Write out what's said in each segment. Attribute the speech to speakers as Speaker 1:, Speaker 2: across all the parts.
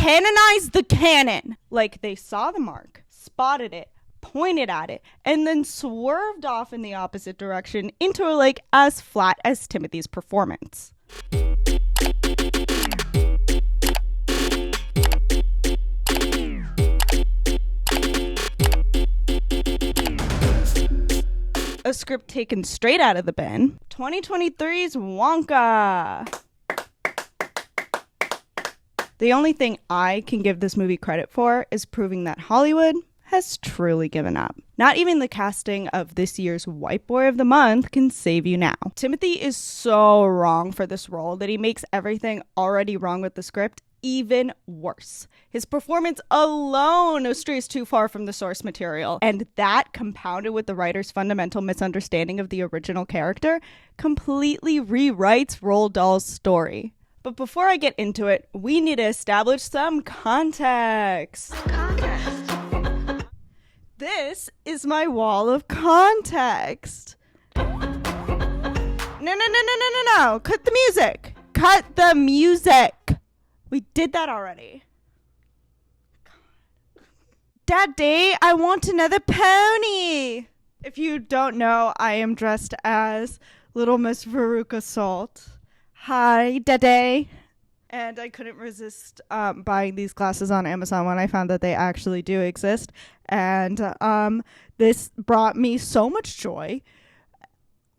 Speaker 1: canonize the canon. Like, they saw the mark, spotted it, pointed at it, and then swerved off in the opposite direction into a lake as flat as Timothee's performance. A script taken straight out of the bin. 2023's Wonka. The only thing I can give this movie credit for is proving that Hollywood has truly given up. Not even the casting of this year's White Boy of the Month can save you now. Timothee is so wrong for this role that he makes everything already wrong with the script even worse. His performance alone strays too far from the source material, and that, compounded with the writer's fundamental misunderstanding of the original character, completely rewrites Roald Dahl's story. But before I get into it, we need to establish some context. This is my wall of context. No. Cut the music. Cut the music. We did that already. Daddy, I want another pony. If you don't know, I am dressed as Little Miss Veruca Salt. Hi, Daddy. And I couldn't resist buying these glasses on Amazon when I found that they actually do exist. And this brought me so much joy.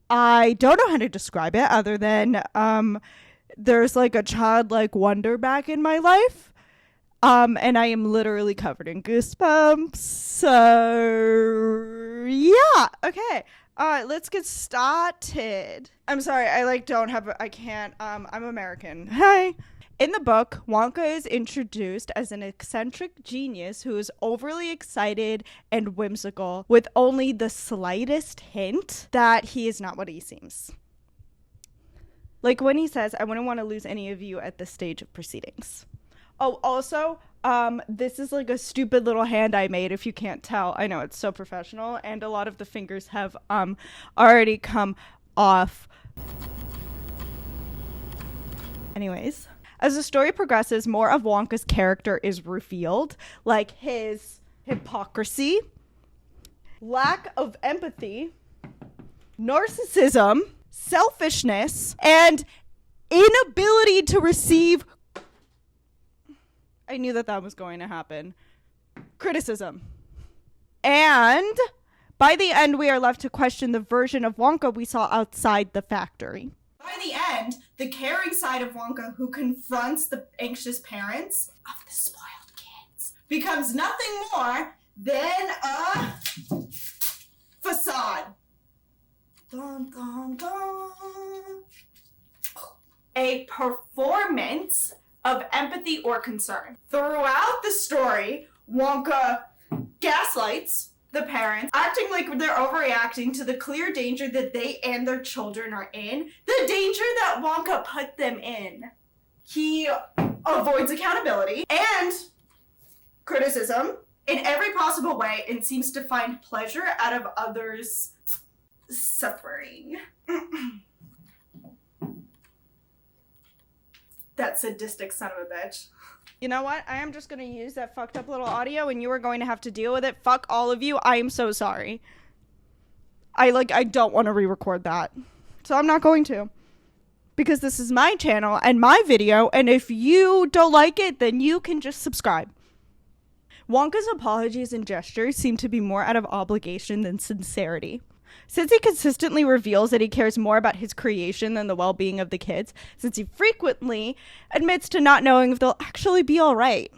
Speaker 1: I don't know how to describe it other than there's like a childlike wonder back in my life. And I am literally covered in goosebumps. So, yeah. Okay. Let's get started. I'm sorry. I can't. I'm American. Hi. In the book, Wonka is introduced as an eccentric genius who is overly excited and whimsical, with only the slightest hint that he is not what he seems. Like when he says, I wouldn't want to lose any of you at this stage of proceedings. Oh, also, this is like a stupid little hand I made, if you can't tell. I know, it's so professional, and a lot of the fingers have already come off. Anyways, as the story progresses, more of Wonka's character is revealed, like his hypocrisy, lack of empathy, narcissism, selfishness, and inability to receive, I knew that was going to happen, criticism. And by the end, we are left to question the version of Wonka we saw outside the factory. By the end, the caring side of Wonka, who confronts the anxious parents of the spoiled kids, becomes nothing more than a facade. Dun, dun, dun. A performance of empathy or concern. Throughout the story, Wonka gaslights the parents, acting like they're overreacting to the clear danger that they and their children are in, the danger that Wonka put them in. He avoids accountability and criticism in every possible way and seems to find pleasure out of others' suffering. That sadistic son of a bitch. You know what? I am just going to use that fucked up little audio and you are going to have to deal with it. Fuck all of you. I am so sorry. I don't want to re-record that. So I'm not going to. Because this is my channel and my video, and if you don't like it, then you can just subscribe. Wonka's apologies and gestures seem to be more out of obligation than sincerity. Since he consistently reveals that he cares more about his creation than the well-being of the kids, since he frequently admits to not knowing if they'll actually be all right,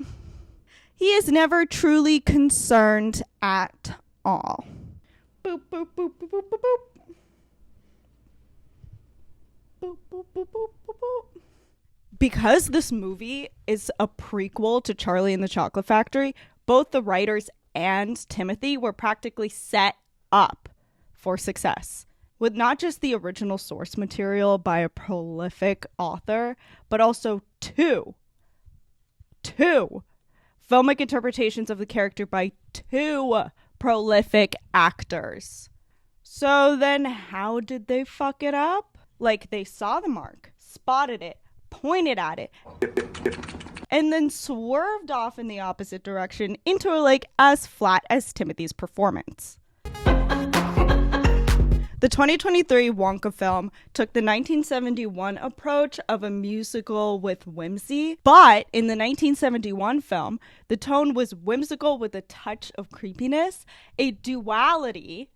Speaker 1: he is never truly concerned at all. Boop, boop, boop, boop, boop, boop, boop. Boop, boop, boop, boop, boop, boop. Because this movie is a prequel to Charlie and the Chocolate Factory, both the writers and Timothee were practically set up for success, with not just the original source material by a prolific author, but also two filmic interpretations of the character by two prolific actors. So then how did they fuck it up? Like, they saw the mark, spotted it, pointed at it, and then swerved off in the opposite direction into a lake as flat as Timothee's performance. The 2023 Wonka film took the 1971 approach of a musical with whimsy, but in the 1971 film, the tone was whimsical with a touch of creepiness, a duality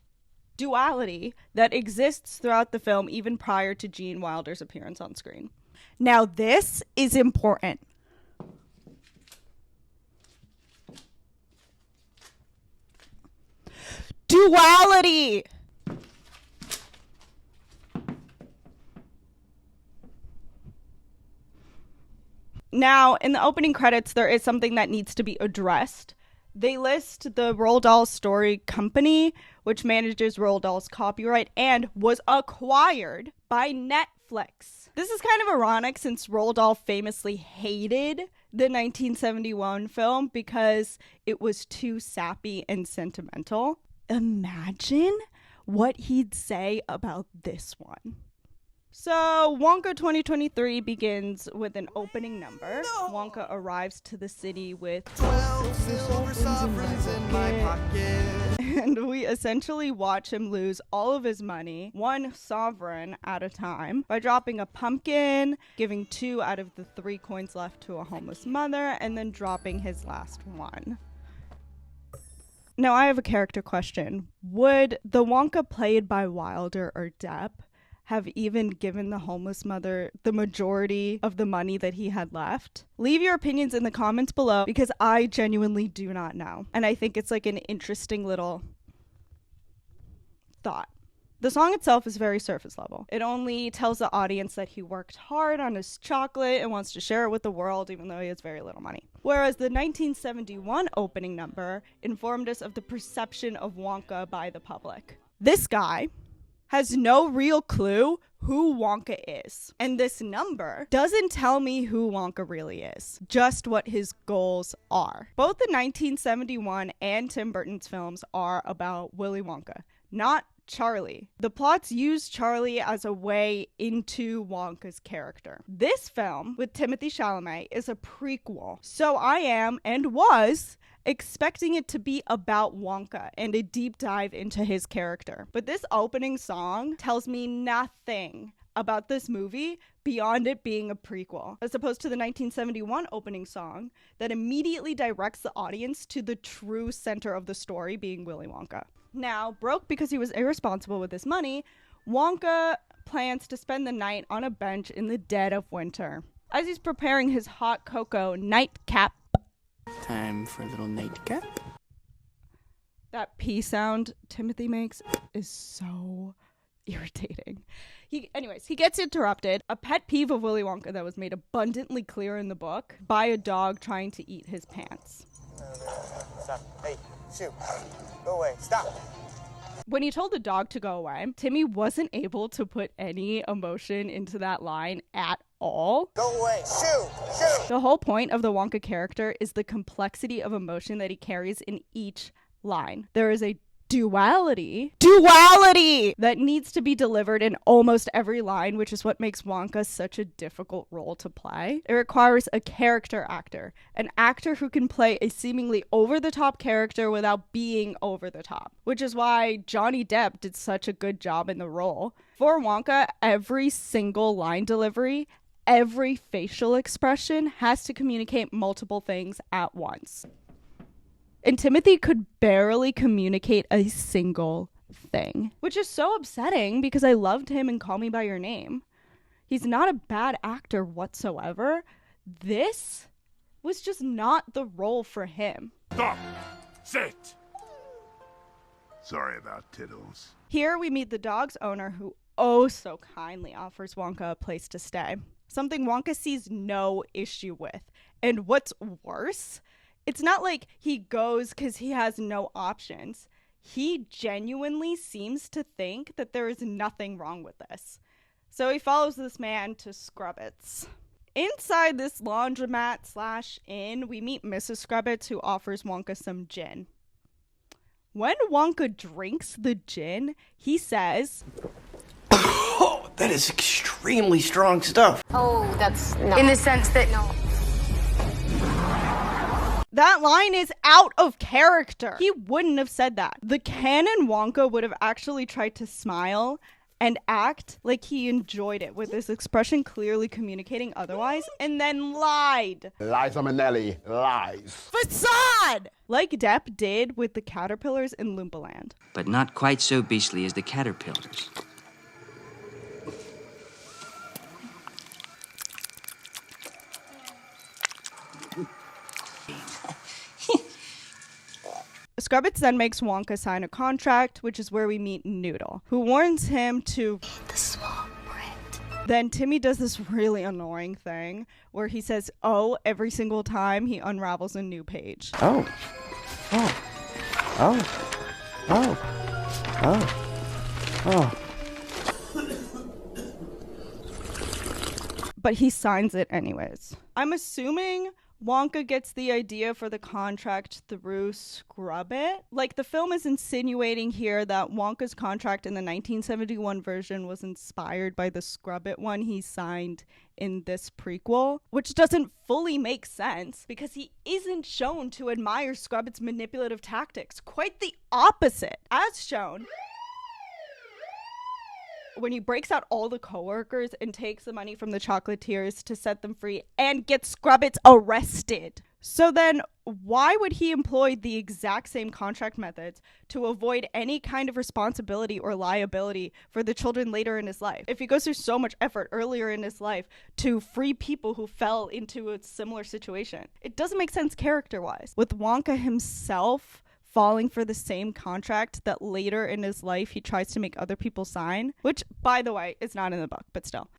Speaker 1: that exists throughout the film even prior to Gene Wilder's appearance on screen. Now this is important. Duality! Now, in the opening credits, there is something that needs to be addressed. They list the Roald Dahl Story Company, which manages Roald Dahl's copyright and was acquired by Netflix. This is kind of ironic since Roald Dahl famously hated the 1971 film because it was too sappy and sentimental. Imagine what he'd say about this one. So, Wonka 2023 begins with an opening number. Wonka arrives to the city with 12 silver sovereigns in my pocket. And we essentially watch him lose all of his money, one sovereign at a time, by dropping a pumpkin, giving 2 out of the 3 coins left to a homeless mother, and then dropping his last one. Now, I have a character question. Would the Wonka played by Wilder or Depp have even given the homeless mother the majority of the money that he had left? Leave your opinions in the comments below because I genuinely do not know. And I think it's like an interesting little thought. The song itself is very surface level. It only tells the audience that he worked hard on his chocolate and wants to share it with the world even though he has very little money. Whereas the 1971 opening number informed us of the perception of Wonka by the public. This guy has no real clue who Wonka is. And this number doesn't tell me who Wonka really is, just what his goals are. Both the 1971 and Tim Burton's films are about Willy Wonka, not Charlie. The plots use Charlie as a way into Wonka's character. This film with Timothee Chalamet is a prequel, so I am and was expecting it to be about Wonka and a deep dive into his character. But this opening song tells me nothing about this movie beyond it being a prequel, as opposed to the 1971 opening song that immediately directs the audience to the true center of the story, being Willy Wonka. Now, broke because he was irresponsible with his money, Wonka plans to spend the night on a bench in the dead of winter. As he's preparing his hot cocoa nightcap,
Speaker 2: time for a little nightcap.
Speaker 1: That P sound Timothee makes is so irritating. He gets interrupted. A pet peeve of Willy Wonka that was made abundantly clear in the book by a dog trying to eat his pants.
Speaker 3: Stop. Hey, shoot. Go away. Stop.
Speaker 1: When he told the dog to go away, Timmy wasn't able to put any emotion into that line at all.
Speaker 3: Go away. Shoot. Shoot.
Speaker 1: The whole point of the Wonka character is the complexity of emotion that he carries in each line. There is a duality that needs to be delivered in almost every line, which is what makes Wonka such a difficult role to play. It requires a character actor, an actor who can play a seemingly over-the-top character without being over the top, which is why Johnny Depp did such a good job in the role. For Wonka, every single line delivery, every facial expression has to communicate multiple things at once. And Timothee could barely communicate a single thing, which is so upsetting because I loved him in Call Me By Your Name. He's not a bad actor whatsoever. This was just not the role for him.
Speaker 4: Stop! Sit! Sorry about Tiddles.
Speaker 1: Here we meet the dog's owner who oh so kindly offers Wonka a place to stay. Something Wonka sees no issue with. And what's worse, it's not like he goes because he has no options. He genuinely seems to think that there is nothing wrong with this. So he follows this man to Scrubbits. Inside this laundromat/inn, we meet Mrs. Scrubbits, who offers Wonka some gin. When Wonka drinks the gin, he says,
Speaker 2: Oh, that is extremely strong stuff.
Speaker 5: Oh, that's not. In the sense that, no.
Speaker 1: That line is out of character. He wouldn't have said that. The canon Wonka would have actually tried to smile and act like he enjoyed it, with his expression clearly communicating otherwise, and then lied.
Speaker 5: Liza Minnelli, lies.
Speaker 1: Facade! Like Depp did with the caterpillars in Loombaland.
Speaker 6: But not quite so beastly as the caterpillars.
Speaker 1: Scrubbits then makes Wonka sign a contract, which is where we meet Noodle, who warns him to
Speaker 7: the small print.
Speaker 1: Then Timmy does this really annoying thing where he says, "Oh," every single time he unravels a new page.
Speaker 5: Oh. Oh. Oh. Oh. Oh. Oh.
Speaker 1: But he signs it anyways. I'm assuming Wonka gets the idea for the contract through Scrubbit. Like, the film is insinuating here that Wonka's contract in the 1971 version was inspired by the Scrubbit one he signed in this prequel, which doesn't fully make sense because he isn't shown to admire Scrubbit's manipulative tactics. Quite the opposite. As shown, when he breaks out all the coworkers and takes the money from the chocolatiers to set them free and gets Scrubbits arrested. So then why would he employ the exact same contract methods to avoid any kind of responsibility or liability for the children later in his life, if he goes through so much effort earlier in his life to free people who fell into a similar situation? It doesn't make sense character-wise. With Wonka himself falling for the same contract that later in his life he tries to make other people sign, which, by the way, is not in the book, but still.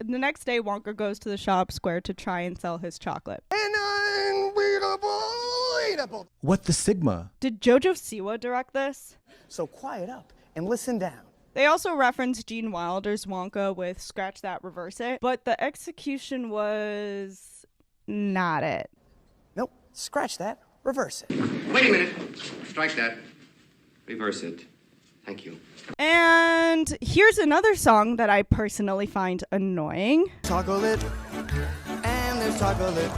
Speaker 1: The next day, Wonka goes to the shop square to try and sell his chocolate.
Speaker 8: What the Sigma?
Speaker 1: Did Jojo Siwa direct this?
Speaker 3: So quiet up and listen down.
Speaker 1: They also reference Gene Wilder's Wonka with Scratch That, Reverse It, but the execution was not it.
Speaker 3: Nope. Scratch that. Reverse it.
Speaker 6: Wait a minute. Strike that. Reverse it. Thank you.
Speaker 1: And here's another song that I personally find annoying.
Speaker 3: Chocolate. And there's chocolate.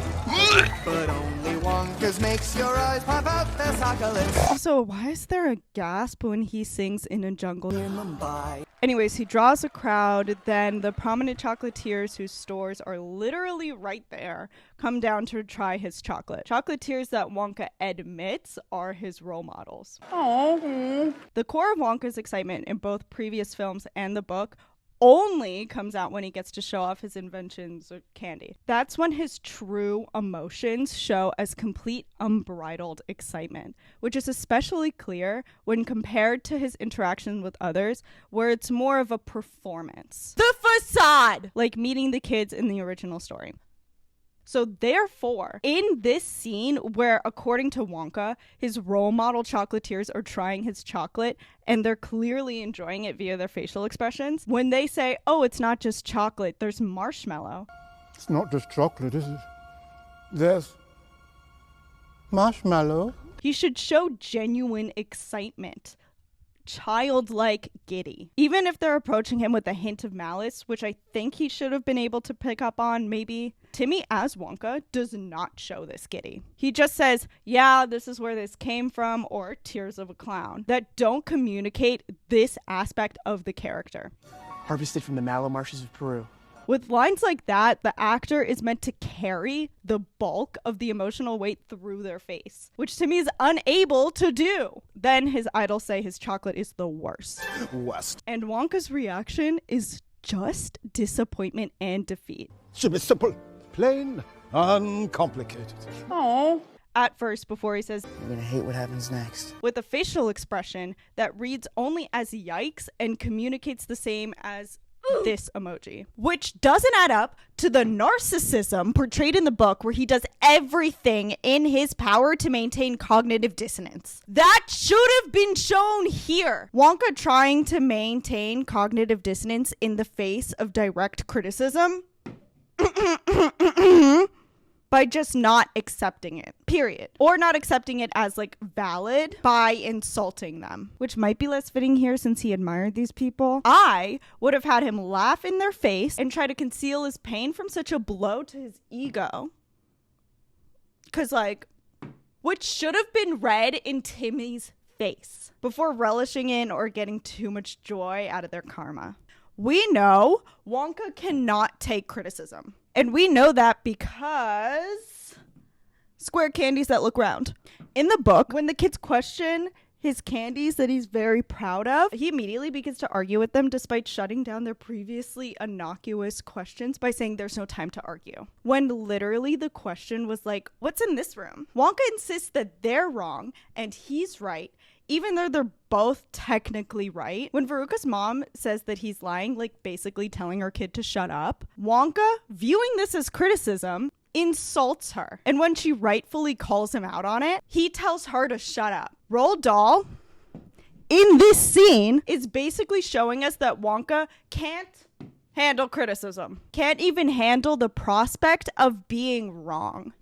Speaker 3: But only Wonka's makes your eyes pop out. There's chocolate.
Speaker 1: Also, why is there a gasp when he sings In a Jungle?
Speaker 3: In Mumbai.
Speaker 1: Anyways, he draws a crowd. Then the prominent chocolatiers whose stores are literally right there come down to try his chocolate. Chocolatiers that Wonka admits are his role models. Aww. The core of Wonka's excitement in both previous films and the book only comes out when he gets to show off his inventions or candy. That's when his true emotions show as complete unbridled excitement, which is especially clear when compared to his interaction with others, where it's more of a performance. The facade! Like meeting the kids in the original story. So therefore, in this scene where, according to Wonka, his role model chocolatiers are trying his chocolate and they're clearly enjoying it via their facial expressions, when they say, "Oh, it's not just chocolate, there's marshmallow."
Speaker 5: It's not just chocolate, is it? There's marshmallow.
Speaker 1: He should show genuine excitement. Childlike giddy. Even if they're approaching him with a hint of malice, which I think he should have been able to pick up on, maybe. Timmy as Wonka does not show this giddy. He just says, "Yeah, this is where this came from," or "Tears of a clown," that don't communicate this aspect of the character.
Speaker 3: Harvested from the mallow marshes of Peru.
Speaker 1: With lines like that, the actor is meant to carry the bulk of the emotional weight through their face, which Timmy is unable to do. Then his idols say his chocolate is the worst.
Speaker 5: West.
Speaker 1: And Wonka's reaction is just disappointment and defeat.
Speaker 5: Should be simple, plain, uncomplicated.
Speaker 1: Aww. At first, before he says,
Speaker 3: "You're gonna hate what happens next."
Speaker 1: With a facial expression that reads only as yikes and communicates the same as this emoji, which doesn't add up to the narcissism portrayed in the book, where he does everything in his power to maintain cognitive dissonance. That should have been shown here. Wonka trying to maintain cognitive dissonance in the face of direct criticism. by just not accepting it, period. Or not accepting it as like valid by insulting them, which might be less fitting here since he admired these people. I would have had him laugh in their face and try to conceal his pain from such a blow to his ego. Because like, which should have been read in Timmy's face before relishing in or getting too much joy out of their karma. We know Wonka cannot take criticism. And we know that because square candies that look round. In the book, when the kids question his candies that he's very proud of, he immediately begins to argue with them despite shutting down their previously innocuous questions by saying there's no time to argue. When literally the question was like, what's in this room? Wonka insists that they're wrong and he's right, even though they're both technically right. When Veruca's mom says that he's lying, like basically telling her kid to shut up, Wonka, viewing this as criticism, insults her. And when she rightfully calls him out on it, he tells her to shut up. Roald Dahl, in this scene, is basically showing us that Wonka can't handle criticism. Can't even handle the prospect of being wrong.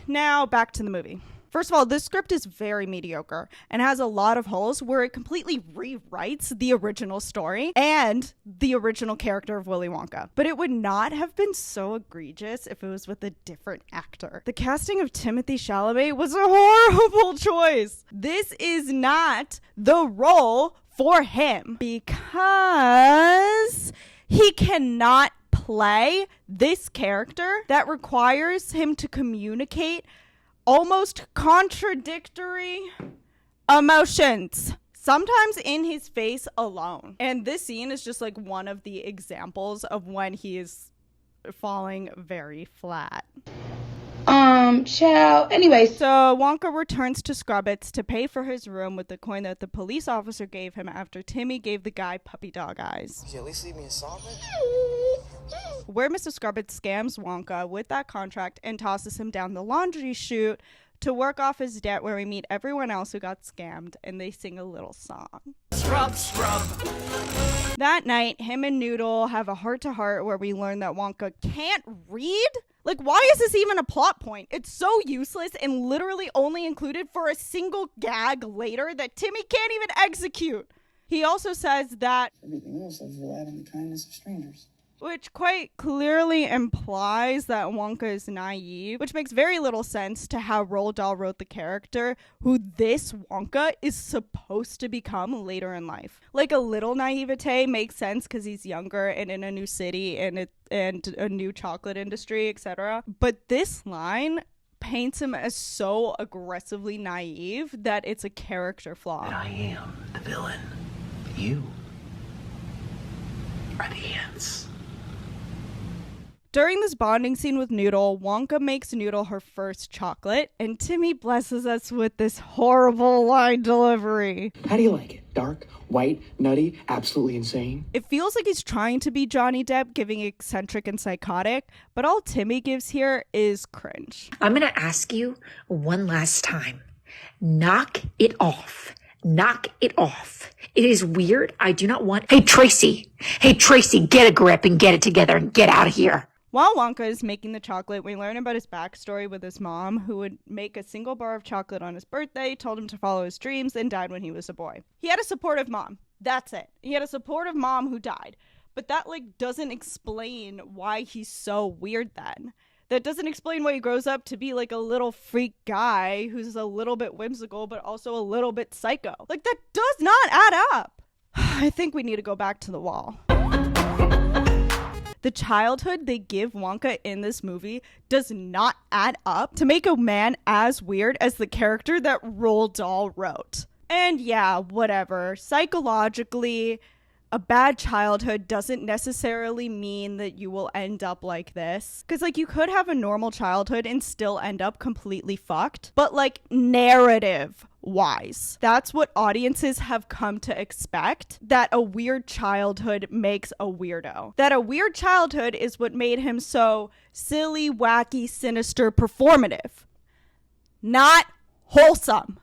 Speaker 1: Now, back to the movie. First of all, this script is very mediocre and has a lot of holes where it completely rewrites the original story and the original character of Willy Wonka. But it would not have been so egregious if it was with a different actor. The casting of Timothee Chalamet was a horrible choice. This is not the role for him because he cannot play this character that requires him to communicate almost contradictory emotions, sometimes in his face alone. And this scene is just like one of the examples of when he is falling very flat.
Speaker 9: Anyway.
Speaker 1: So Wonka returns to Scrubbits to pay for his room with the coin that the police officer gave him after Timmy gave the guy puppy dog eyes.
Speaker 3: Could you at least leave me a sovereign?
Speaker 1: Where Mr. Scrubbits scams Wonka with that contract and tosses him down the laundry chute to work off his debt, where we meet everyone else who got scammed and they sing a little song.
Speaker 2: Scrub, scrub.
Speaker 1: That night, him and Noodle have a heart-to-heart where we learn that Wonka can't read? Like, why is this even a plot point? It's so useless and literally only included for a single gag later that Timmy can't even execute. He also says that
Speaker 9: Everything else I've relied on the kindness of strangers.
Speaker 1: which quite clearly implies that Wonka is naive, which makes very little sense to how Roald Dahl wrote the character who this Wonka is supposed to become later in life. Like, a little naivete makes sense because he's younger and in a new city and a new chocolate industry, etc. But this line paints him as so aggressively naive that it's a character flaw.
Speaker 2: And I am the villain. You are the ants.
Speaker 1: During this bonding scene with Noodle, Wonka makes Noodle her first chocolate, and Timmy blesses us with this horrible line delivery.
Speaker 2: How do you like it? Dark, white, nutty, absolutely insane?
Speaker 1: It feels like he's trying to be Johnny Depp, giving eccentric and psychotic, but all Timmy gives here is cringe.
Speaker 7: I'm going to ask you one last time. Knock it off. Knock it off. It is weird. I do not want... Hey, Tracy, get a grip and get it together and get out of here.
Speaker 1: While Wonka is making the chocolate, we learn about his backstory with his mom, who would make a single bar of chocolate on his birthday, told him to follow his dreams, and died when he was a boy. He had a supportive mom. That's it. He had a supportive mom who died. But that, doesn't explain why he's so weird then. That doesn't explain why he grows up to be, a little freak guy who's a little bit whimsical, but also a little bit psycho. That does not add up. I think we need to go back to the wall. The childhood they give Wonka in this movie does not add up to make a man as weird as the character that Roald Dahl wrote. And yeah, whatever. Psychologically, a bad childhood doesn't necessarily mean that you will end up like this. Because, you could have a normal childhood and still end up completely fucked. But, narrative-wise, that's what audiences have come to expect. That a weird childhood makes a weirdo. That a weird childhood is what made him so silly, wacky, sinister, performative. Not wholesome.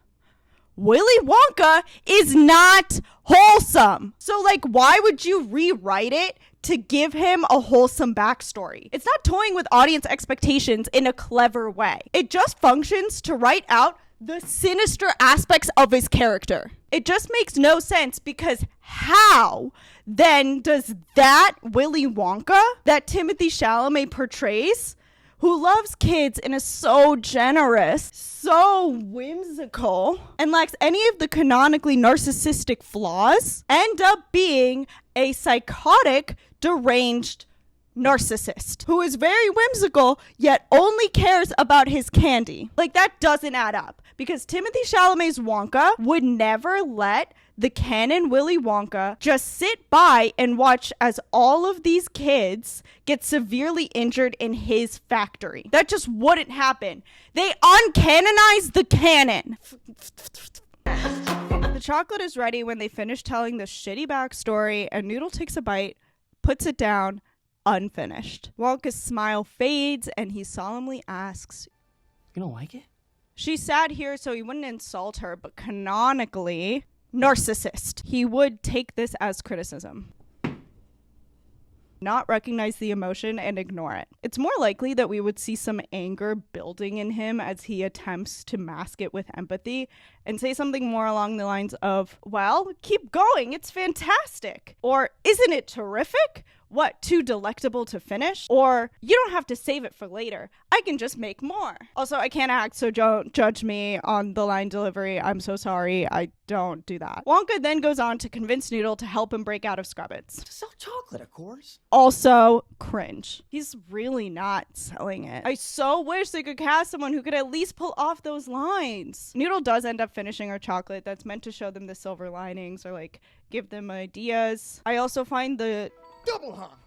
Speaker 1: Willy Wonka is not wholesome. So, like, why would you rewrite it to give him a wholesome backstory? It's not toying with audience expectations in a clever way. It just functions to write out the sinister aspects of his character. It just makes no sense, because how then does that Willy Wonka that Timothee Chalamet portrays, who loves kids and is so generous, so whimsical, and lacks any of the canonically narcissistic flaws, end up being a psychotic, deranged narcissist who is very whimsical yet only cares about his candy? Like, that doesn't add up, because Timothee Chalamet's Wonka would never let the canon Willy Wonka just sit by and watch as all of these kids get severely injured in his factory. That just wouldn't happen. They uncanonized the canon. The chocolate is ready when they finish telling the shitty backstory, and Noodle takes a bite, puts it down, unfinished. Wonka's smile fades, and he solemnly asks,
Speaker 2: You don't like it?
Speaker 1: She sat here so he wouldn't insult her, but canonically, narcissist. He would take this as criticism. Not recognize the emotion and ignore it. It's more likely that we would see some anger building in him as he attempts to mask it with empathy and say something more along the lines of, well, keep going, it's fantastic. Or, isn't it terrific? What, too delectable to finish? Or, you don't have to save it for later. I can just make more. Also, I can't act, so don't judge me on the line delivery. I'm so sorry. I don't do that. Wonka then goes on to convince Noodle to help him break out of Scrubbits.
Speaker 2: To sell chocolate, of course.
Speaker 1: Also, cringe. He's really not selling it. I so wish they could cast someone who could at least pull off those lines. Noodle does end up finishing her chocolate. That's meant to show them the silver linings or, like, give them ideas. I also find the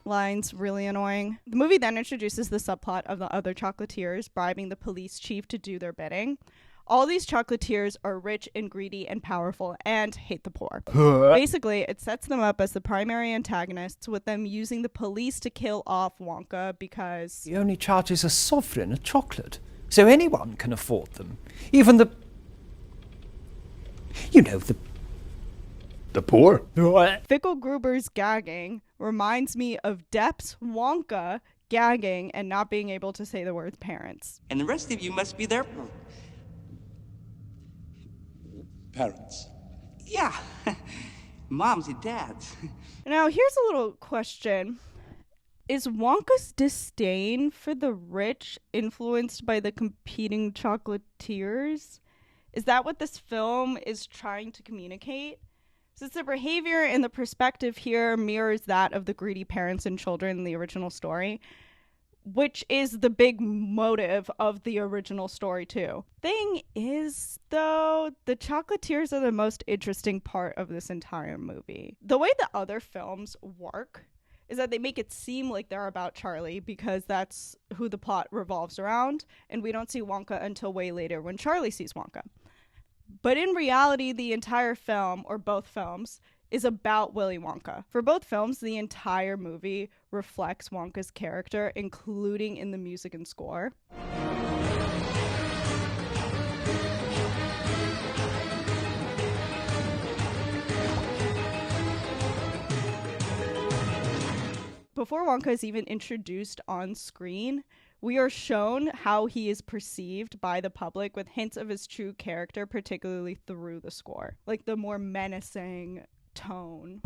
Speaker 1: lines really annoying. The movie then introduces the subplot of the other chocolatiers bribing the police chief to do their bidding. All these chocolatiers are rich and greedy and powerful and hate the poor. Basically, it sets them up as the primary antagonists, with them using the police to kill off Wonka because
Speaker 8: He only charges a sovereign a chocolate, so anyone can afford them. Even the... You know, the
Speaker 4: poor?
Speaker 1: Fickle Gruber's gagging reminds me of Depp's Wonka gagging and not being able to say the word parents.
Speaker 10: And the rest of you must be their...
Speaker 9: Parents.
Speaker 10: Yeah. Moms and dads.
Speaker 1: Now, here's a little question. Is Wonka's disdain for the rich influenced by the competing chocolatiers? Is that what this film is trying to communicate? Since the behavior and the perspective here mirrors that of the greedy parents and children in the original story, which is the big motive of the original story too. Thing is, though, the chocolatiers are the most interesting part of this entire movie. The way the other films work is that they make it seem like they're about Charlie because that's who the plot revolves around, and we don't see Wonka until way later when Charlie sees Wonka. But in reality, the entire film, or both films, is about Willy Wonka. For both films, the entire movie reflects Wonka's character, including in the music and score. Before Wonka is even introduced on screen, we are shown how he is perceived by the public with hints of his true character, particularly through the score. Like the more menacing tone.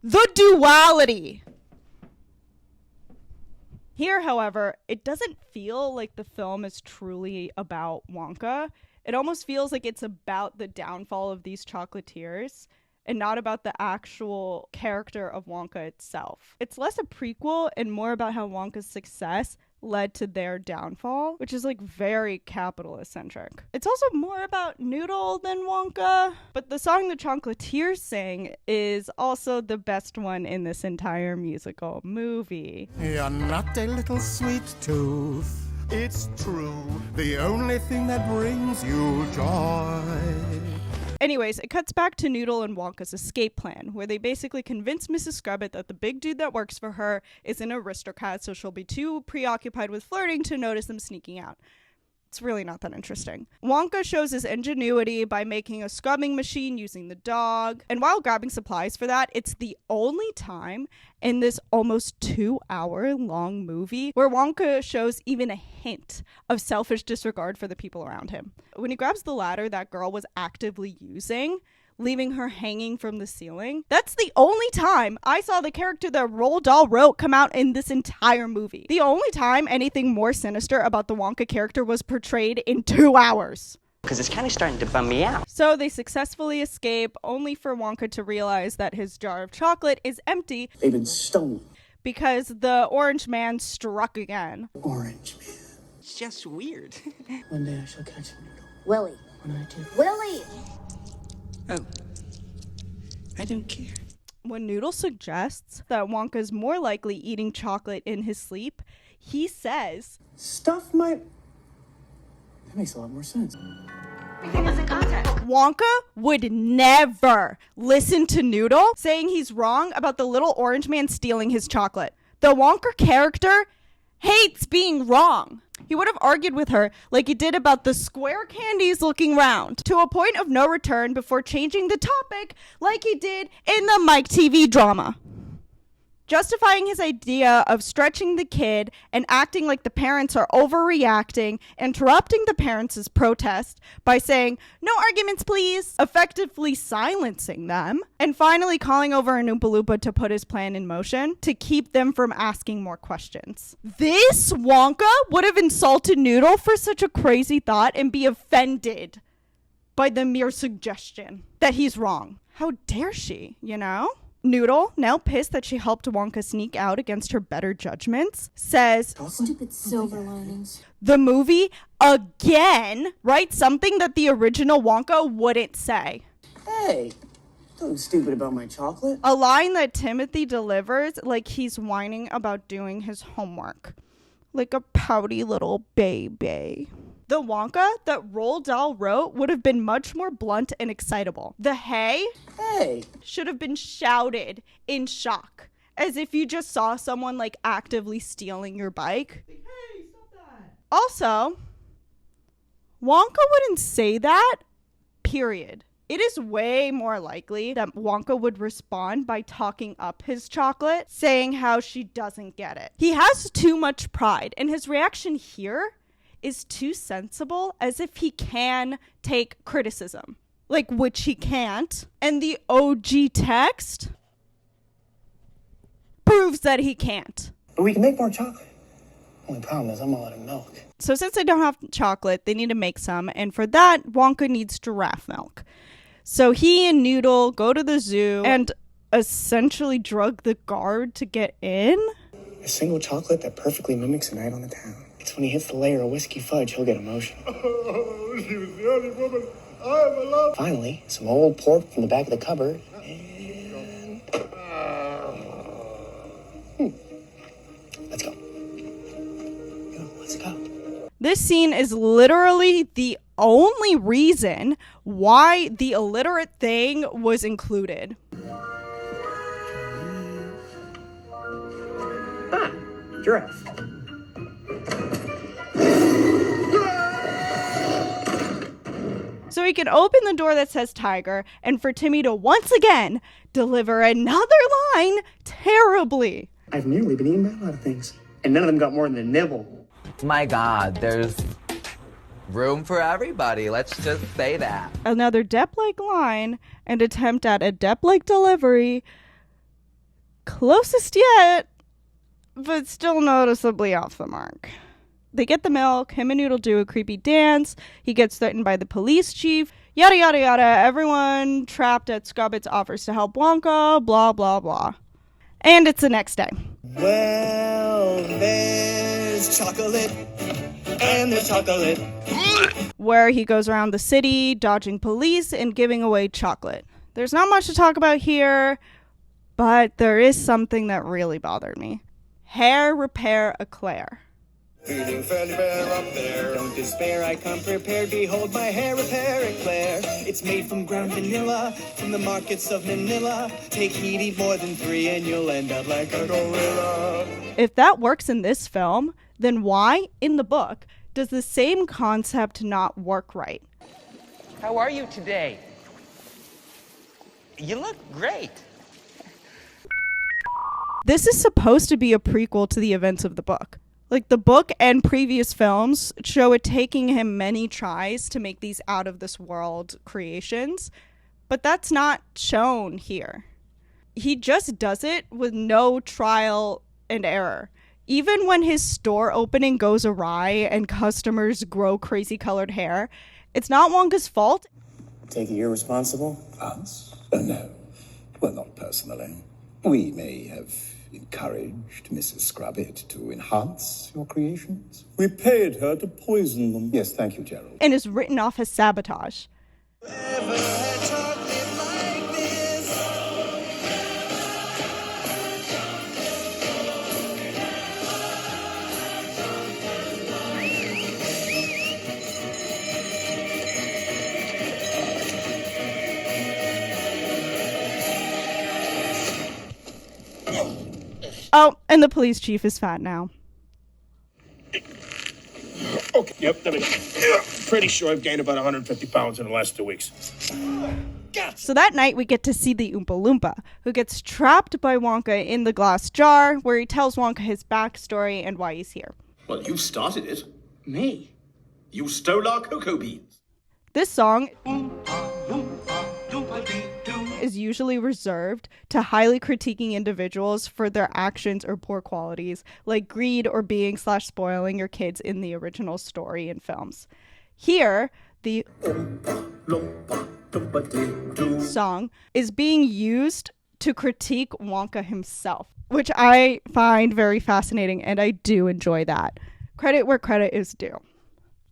Speaker 1: The duality! Here, however, it doesn't feel like the film is truly about Wonka. It almost feels like it's about the downfall of these chocolatiers and not about the actual character of Wonka itself. It's less a prequel and more about how Wonka's success led to their downfall, which is like very capitalist centric. It's also more about Noodle than Wonka, but the song the chocolatiers sing is also the best one in this entire musical movie.
Speaker 3: You're not a little sweet tooth,
Speaker 5: It's true, the only thing that brings you joy.
Speaker 1: Anyways, it cuts back to Noodle and Wonka's escape plan, where they basically convince Mrs. Scrubbit that the big dude that works for her is an aristocrat, so she'll be too preoccupied with flirting to notice them sneaking out. It's really not that interesting. Wonka shows his ingenuity by making a scrubbing machine using the dog. And while grabbing supplies for that, it's the only time in this almost 2-hour-long movie where Wonka shows even a hint of selfish disregard for the people around him. When he grabs the ladder that girl was actively using, leaving her hanging from the ceiling. That's the only time I saw the character that Roald Dahl wrote come out in this entire movie. The only time anything more sinister about the Wonka character was portrayed in 2 hours.
Speaker 10: Because it's kind of starting to bum me out.
Speaker 1: So they successfully escape, only for Wonka to realize that his jar of chocolate is empty.
Speaker 2: They've been stolen.
Speaker 1: Because the orange man struck again.
Speaker 2: Orange man.
Speaker 10: It's just weird.
Speaker 2: One day I shall catch a noodle.
Speaker 11: Willie.
Speaker 2: One night too.
Speaker 11: Willie!
Speaker 10: Oh. I don't care.
Speaker 1: When Noodle suggests that Wonka's more likely eating chocolate in his sleep, he says,
Speaker 2: Stuff might... That makes a lot more sense.
Speaker 1: Wonka would never listen to Noodle saying he's wrong about the little orange man stealing his chocolate. The Wonka character hates being wrong. He would have argued with her like he did about the square candies looking round, to a point of no return before changing the topic like he did in the Mike TV drama. Justifying his idea of stretching the kid and acting like the parents are overreacting, interrupting the parents' protest by saying, "No arguments, please," effectively silencing them, and finally calling over an Oompa Loompa to put his plan in motion to keep them from asking more questions. This Wonka would have insulted Noodle for such a crazy thought and be offended by the mere suggestion that he's wrong. How dare she, you know? Noodle, now pissed that she helped Wonka sneak out against her better judgments, says,
Speaker 11: Stupid silver linings.
Speaker 1: the movie again writes something that the original Wonka wouldn't say.
Speaker 2: Hey, don't be stupid about my chocolate.
Speaker 1: A line that Timothy delivers like he's whining about doing his homework. Like a pouty little baby. The Wonka that Roald Dahl wrote would have been much more blunt and excitable. The hey should have been shouted in shock, as if you just saw someone like actively stealing your bike. Hey, stop that. Also, Wonka wouldn't say that, period. It is way more likely that Wonka would respond by talking up his chocolate, saying how she doesn't get it. He has too much pride, and his reaction here is too sensible, as if he can take criticism, like which he can't. And the OG text proves that he can't.
Speaker 2: But we can make more chocolate. Only problem is I'm all out of milk.
Speaker 1: So since they don't have chocolate, they need to make some, and for that, Wonka needs giraffe milk. So he and Noodle go to the zoo and essentially drug the guard to get in.
Speaker 2: A single chocolate that perfectly mimics a night on the town. It's when he hits the layer of whiskey fudge, he'll get emotional.
Speaker 5: Oh, she was the only woman I ever loved.
Speaker 2: Finally, some old pork from the back of the cupboard. And... Let's go. Let's go.
Speaker 1: This scene is literally the only reason why the illiterate thing was included.
Speaker 2: Ah, giraffe.
Speaker 1: So he can open the door that says tiger, and for Timmy to once again deliver another line terribly.
Speaker 2: I've nearly been eaten by a lot of things, and none of them got more than a nibble.
Speaker 12: My God, there's room for everybody. Let's just say that.
Speaker 1: Another Depp-like line and attempt at a Depp-like delivery. Closest yet, but still noticeably off the mark. They get the milk, him and Noodle do a creepy dance, he gets threatened by the police chief, yada yada yada, everyone trapped at Scrubbits offers to help Wonka, blah blah blah. And it's the next day.
Speaker 3: Well, there's chocolate, and there's chocolate.
Speaker 1: Where he goes around the city, dodging police and giving away chocolate. There's not much to talk about here, but there is something that really bothered me. Hair repair eclair.
Speaker 2: Feeling fairly bare up there. Don't despair, I come prepared. Behold my hair repair eclair. It's made from ground vanilla, from the markets of Manila. Take heed, eat more than 3, and you'll end up like a gorilla.
Speaker 1: If that works in this film, then why, in the book, does the same concept not work right?
Speaker 10: How are you today? You look great.
Speaker 1: This is supposed to be a prequel to the events of the book. Like, the book and previous films show it taking him many tries to make these out-of-this-world creations, but that's not shown here. He just does it with no trial and error. Even when his store opening goes awry and customers grow crazy-colored hair, it's not Wonka's fault.
Speaker 2: Take it you're responsible?
Speaker 9: Us? No. Well, not personally. We may have encouraged Mrs. Scrubbit to enhance your creations.
Speaker 5: We paid her to poison them.
Speaker 9: Yes, thank you, Gerald.
Speaker 1: And is written off as sabotage. Oh, and the police chief is fat now.
Speaker 4: Okay, yep, there we go. Pretty sure I've gained about 150 pounds in the last 2 weeks.
Speaker 1: So that night we get to see the Oompa Loompa, who gets trapped by Wonka in the glass jar, where he tells Wonka his backstory and why he's here.
Speaker 4: Well, you started it.
Speaker 2: Me?
Speaker 4: You stole our cocoa beans.
Speaker 1: This song is usually reserved to highly critiquing individuals for their actions or poor qualities, like greed or being / spoiling your kids in the original story and films. Here, the song is being used to critique Wonka himself, which I find very fascinating, and I do enjoy that. Credit where credit is due.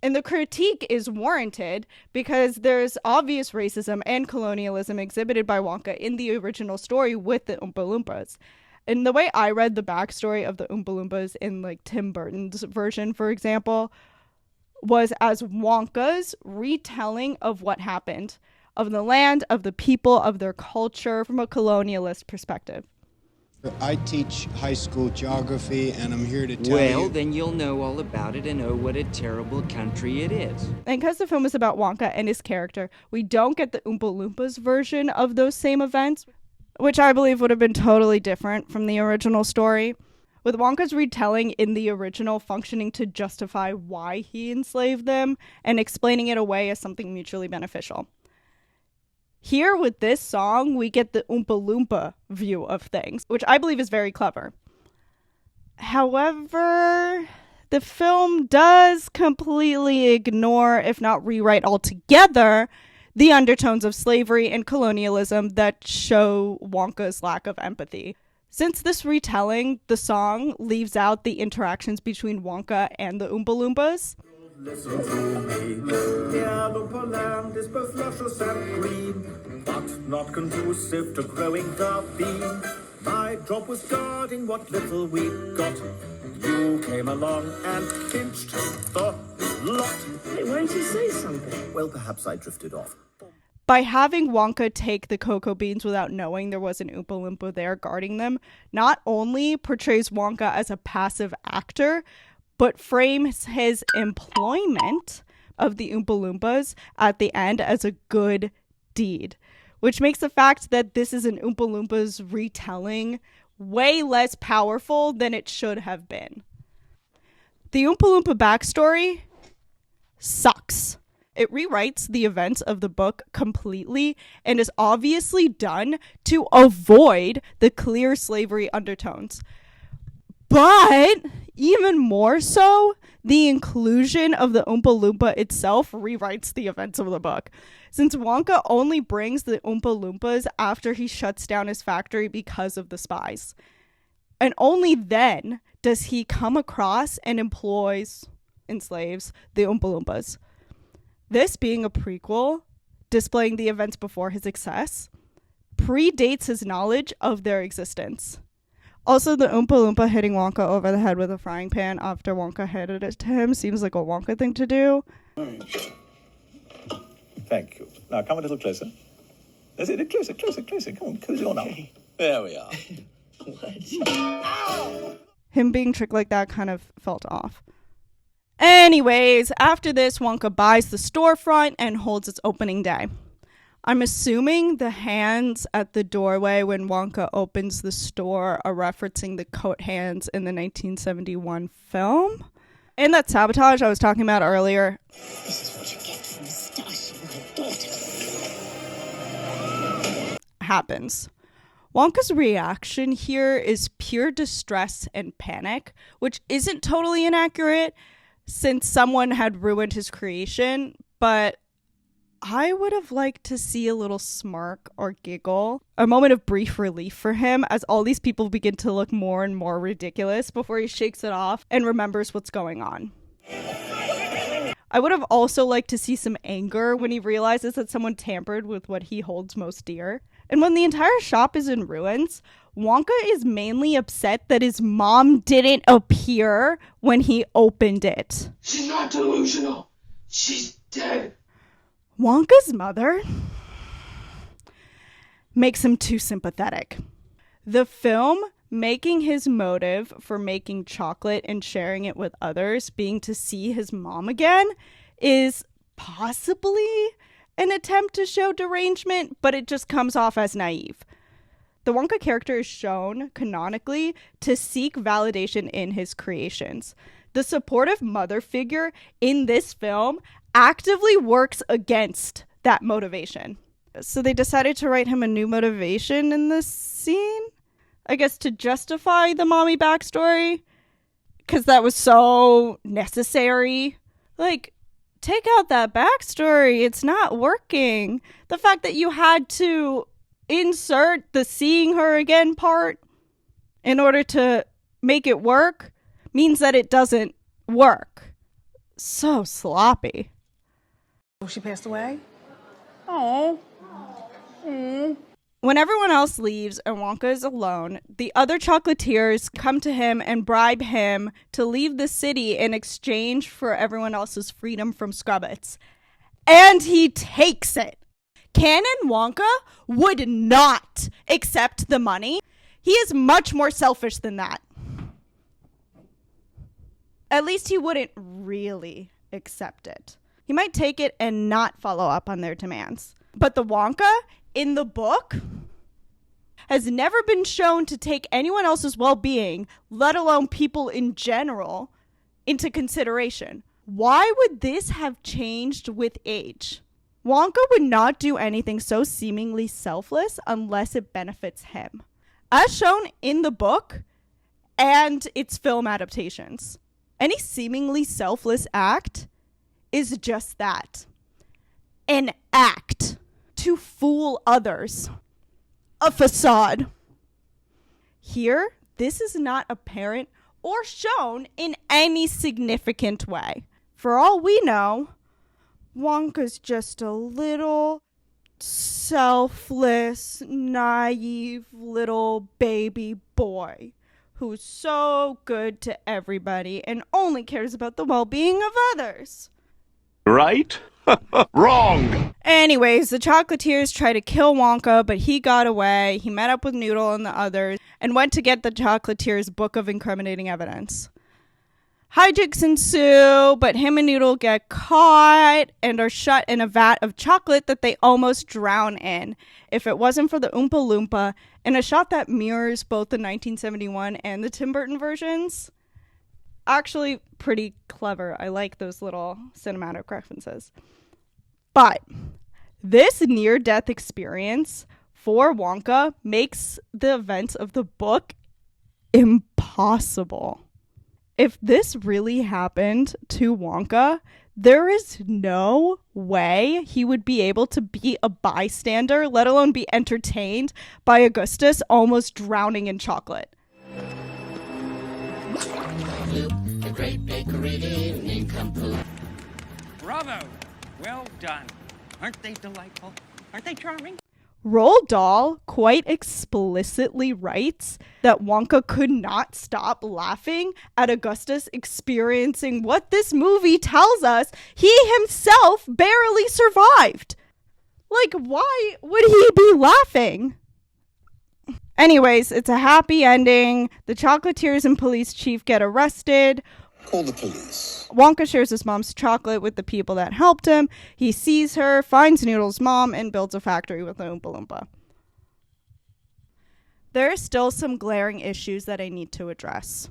Speaker 1: And the critique is warranted because there's obvious racism and colonialism exhibited by Wonka in the original story with the Oompa Loompas. And the way I read the backstory of the Oompa Loompas in, like, Tim Burton's version, for example, was as Wonka's retelling of what happened, of the land, of the people, of their culture, from a colonialist perspective.
Speaker 13: I teach high school geography, and I'm here to tell you...
Speaker 10: Well, then you'll know all about it and know what a terrible country it is.
Speaker 1: And because the film is about Wonka and his character, we don't get the Oompa Loompas version of those same events, which I believe would have been totally different from the original story, with Wonka's retelling in the original functioning to justify why he enslaved them and explaining it away as something mutually beneficial. Here, with this song, we get the Oompa Loompa view of things, which I believe is very clever. However, the film does completely ignore, if not rewrite altogether, the undertones of slavery and colonialism that show Wonka's lack of empathy. Since this retelling, the song leaves out the interactions between Wonka and the Oompa Loompas.
Speaker 5: Listen to me. The Oompa land is both luscious and green, but not conducive to growing the bean. My job was guarding what little we got. You came along and pinched the lot.
Speaker 14: Hey, why didn't you say something?
Speaker 5: Well, perhaps I drifted off.
Speaker 1: By having Wonka take the cocoa beans without knowing there was an Oompa Loompa there guarding them, not only portrays Wonka as a passive actor, but frames his employment of the Oompa Loompas at the end as a good deed, which makes the fact that this is an Oompa Loompas retelling way less powerful than it should have been. The Oompa Loompa backstory sucks. It rewrites the events of the book completely and is obviously done to avoid the clear slavery undertones. But even more so, the inclusion of the Oompa Loompa itself rewrites the events of the book. Since Wonka only brings the Oompa Loompas after he shuts down his factory because of the spies. And only then does he come across and enslaves the Oompa Loompas. This being a prequel, displaying the events before his success, predates his knowledge of their existence. Also, the Oompa Loompa hitting Wonka over the head with a frying pan after Wonka handed it to him seems like a Wonka thing to do.
Speaker 15: Thank you. Now come a little closer. That's it. Closer. Come on, cozy on up. There we are.
Speaker 1: Him being tricked like that kind of felt off. Anyways, after this, Wonka buys the storefront and holds its opening day. I'm assuming the hands at the doorway when Wonka opens the store are referencing the coat hands in the 1971 film. And that sabotage I was talking about earlier.
Speaker 11: This is what you get for mustaching my daughter.
Speaker 1: Happens. Wonka's reaction here is pure distress and panic, which isn't totally inaccurate since someone had ruined his creation, but I would have liked to see a little smirk or giggle, a moment of brief relief for him as all these people begin to look more and more ridiculous before he shakes it off and remembers what's going on. I would have also liked to see some anger when he realizes that someone tampered with what he holds most dear. And when the entire shop is in ruins, Wonka is mainly upset that his mom didn't appear when he opened it.
Speaker 16: She's not delusional. She's dead.
Speaker 1: Wonka's mother makes him too sympathetic. The film making his motive for making chocolate and sharing it with others being to see his mom again is possibly an attempt to show derangement, but it just comes off as naive. The Wonka character is shown canonically to seek validation in his creations. The supportive mother figure in this film actively works against that motivation. So they decided to write him a new motivation in this scene, I guess, to justify the mommy backstory, because that was so necessary. Like, take out that backstory. It's not working. The fact that you had to insert the seeing her again part in order to make it work means that it doesn't work. So sloppy.
Speaker 14: She passed away? Oh.
Speaker 1: When everyone else leaves and Wonka is alone, the other chocolatiers come to him and bribe him to leave the city in exchange for everyone else's freedom from Scrubbits. And he takes it. Canon Wonka would not accept the money. He is much more selfish than that. At least he wouldn't really accept it. He might take it and not follow up on their demands. But the Wonka in the book has never been shown to take anyone else's well-being, let alone people in general, into consideration. Why would this have changed with age? Wonka would not do anything so seemingly selfless unless it benefits him, as shown in the book and its film adaptations. Any seemingly selfless act is just that. An act to fool others. A facade. Here, this is not apparent or shown in any significant way. For all we know, Wonka's just a little selfless, naive little baby boy who's so good to everybody and only cares about the well-being of others.
Speaker 4: Right? Wrong!
Speaker 1: Anyways, the chocolatiers try to kill Wonka, but he got away. He met up with Noodle and the others and went to get the chocolatiers' book of incriminating evidence. Hijinks ensue, but him and Noodle get caught and are shut in a vat of chocolate that they almost drown in. If it wasn't for the Oompa Loompa, in a shot that mirrors both the 1971 and the Tim Burton versions. Actually, pretty clever. I like those little cinematic references. But this near-death experience for Wonka makes the events of the book impossible. If this really happened to Wonka, there is no way he would be able to be a bystander, let alone be entertained by Augustus almost drowning in chocolate.
Speaker 16: The great bakery nincompoop.
Speaker 10: Bravo! Well done. Aren't they delightful? Aren't they charming?
Speaker 1: Roald Dahl quite explicitly writes that Wonka could not stop laughing at Augustus experiencing what this movie tells us he himself barely survived. Like, why would he be laughing? Anyways, it's a happy ending. The chocolatiers and police chief get arrested.
Speaker 9: Call the police.
Speaker 1: Wonka shares his mom's chocolate with the people that helped him. He sees her, finds Noodle's mom, and builds a factory with an Oompa Loompa. There are still some glaring issues that I need to address.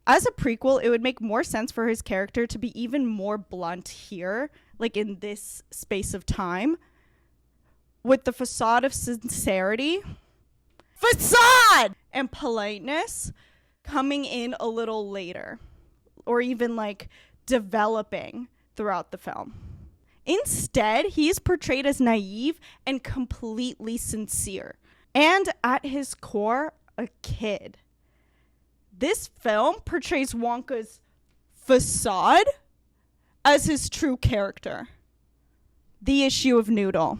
Speaker 1: As a prequel, it would make more sense for his character to be even more blunt here, like in this space of time, with the facade of sincerity, and politeness coming in a little later, or even like developing throughout the film. Instead, he is portrayed as naive and completely sincere, and at his core, a kid. This film portrays Wonka's facade as his true character. The issue of Noodle.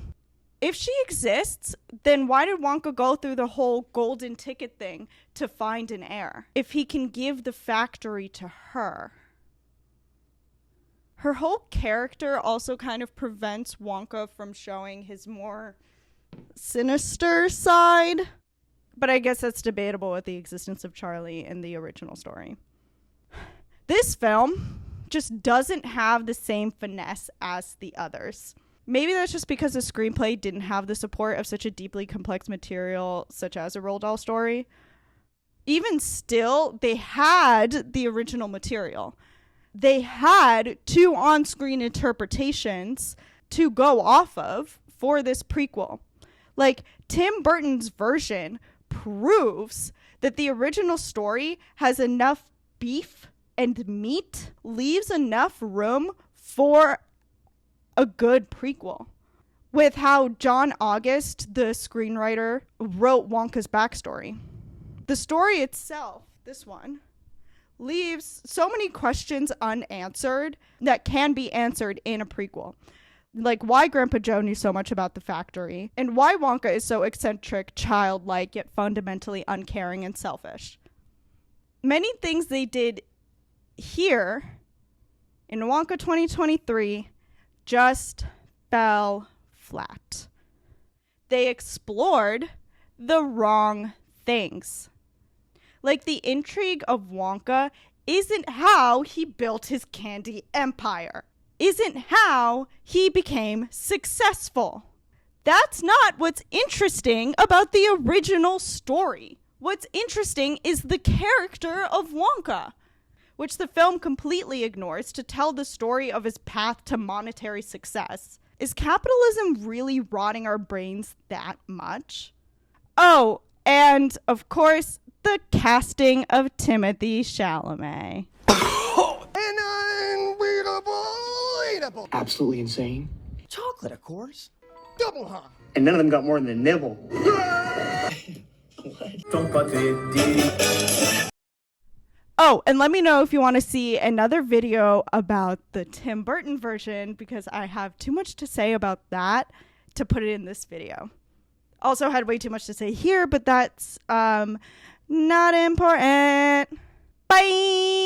Speaker 1: If she exists, then why did Wonka go through the whole golden ticket thing to find an heir? If he can give the factory to her. Her whole character also kind of prevents Wonka from showing his more sinister side. But I guess that's debatable with the existence of Charlie in the original story. This film just doesn't have the same finesse as the others. Maybe that's just because the screenplay didn't have the support of such a deeply complex material such as a Roald Dahl story. Even still, they had the original material. They had 2 on-screen interpretations to go off of for this prequel. Like, Tim Burton's version proves that the original story has enough beef and meat, leaves enough room for a good prequel. With how John August, the screenwriter, wrote Wonka's backstory. The story itself, this one, leaves so many questions unanswered that can be answered in a prequel. Like why Grandpa Joe knew so much about the factory, and why Wonka is so eccentric, childlike, yet fundamentally uncaring and selfish. Many things they did here in Wonka 2023 just fell flat. They explored the wrong things. Like the intrigue of Wonka isn't how he built his candy empire. Isn't how he became successful. That's not what's interesting about the original story. What's interesting is the character of Wonka, which the film completely ignores to tell the story of his path to monetary success. Is capitalism really rotting our brains that much? Oh, and of course, the casting of Timothee Chalamet.
Speaker 10: Absolutely insane.
Speaker 8: Chocolate, of course.
Speaker 10: Double hung.
Speaker 6: And none of them got more than a nibble.
Speaker 1: Oh, and let me know if you want to see another video about the Tim Burton version, because I have too much to say about that to put it in this video. Also had way too much to say here, but that's not important. Bye!